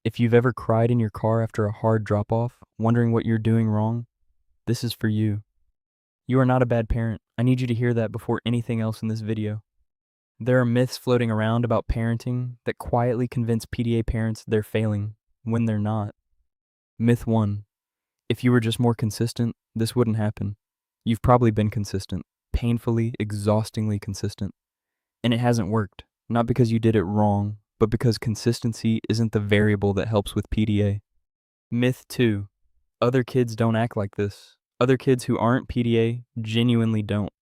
If you've ever cried in your car after a hard drop-off, wondering what you're doing wrong, this is for you. You are not a bad parent. I need you to hear that before anything else in this video. There are myths floating around about parenting that quietly convince PDA parents they're failing when they're not. Myth 1. If you were just more consistent, this wouldn't happen. You've probably been consistent, painfully, exhaustingly consistent. And it hasn't worked, not because you did it wrong, but because consistency isn't the variable that helps with PDA. Myth 2. Other kids don't act like this. Other kids who aren't PDA genuinely don't.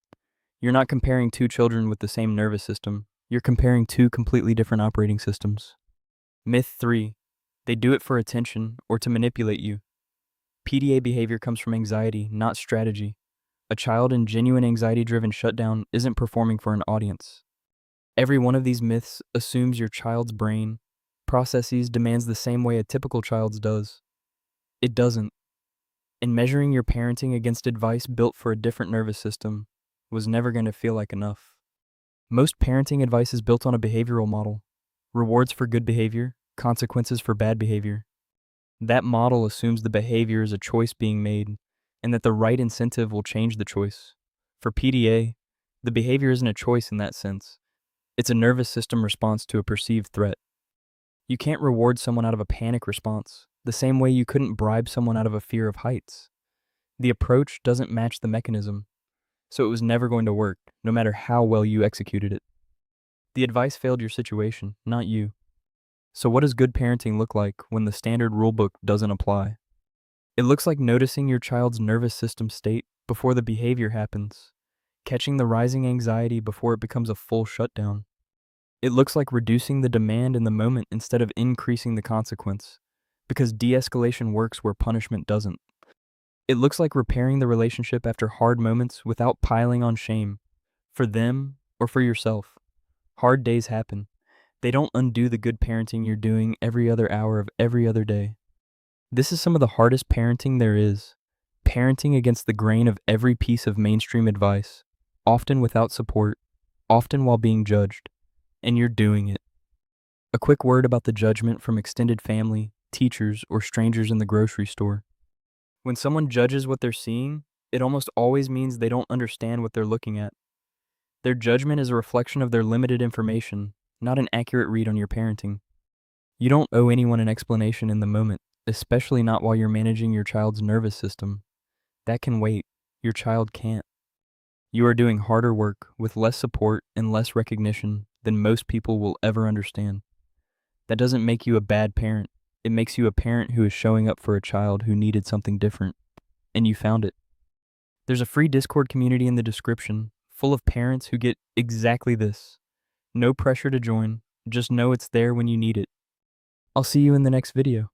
You're not comparing two children with the same nervous system. You're comparing two completely different operating systems. Myth 3. They do it for attention or to manipulate you. PDA behavior comes from anxiety, not strategy. A child in genuine anxiety-driven shutdown isn't performing for an audience. Every one of these myths assumes your child's brain processes demands the same way a typical child's does. It doesn't. And measuring your parenting against advice built for a different nervous system was never going to feel like enough. Most parenting advice is built on a behavioral model. Rewards for good behavior, consequences for bad behavior. That model assumes the behavior is a choice being made, and that the right incentive will change the choice. For PDA, the behavior isn't a choice in that sense. It's a nervous system response to a perceived threat. You can't reward someone out of a panic response, the same way you couldn't bribe someone out of a fear of heights. The approach doesn't match the mechanism, so it was never going to work, no matter how well you executed it. The advice failed your situation, not you. So what does good parenting look like when the standard rulebook doesn't apply? It looks like noticing your child's nervous system state before the behavior happens, catching the rising anxiety before it becomes a full shutdown. It looks like reducing the demand in the moment instead of increasing the consequence, because de-escalation works where punishment doesn't. It looks like repairing the relationship after hard moments without piling on shame, for them or for yourself. Hard days happen. They don't undo the good parenting you're doing every other hour of every other day. This is some of the hardest parenting there is. Parenting against the grain of every piece of mainstream advice, often without support, often while being judged. And you're doing it. A quick word about the judgment from extended family, teachers, or strangers in the grocery store. When someone judges what they're seeing, it almost always means they don't understand what they're looking at. Their judgment is a reflection of their limited information, not an accurate read on your parenting. You don't owe anyone an explanation in the moment, especially not while you're managing your child's nervous system. That can wait. Your child can't. You are doing harder work with less support and less recognition than most people will ever understand. That doesn't make you a bad parent. It makes you a parent who is showing up for a child who needed something different, and you found it. There's a free Discord community in the description, full of parents who get exactly this. No pressure to join, just know it's there when you need it. I'll see you in the next video.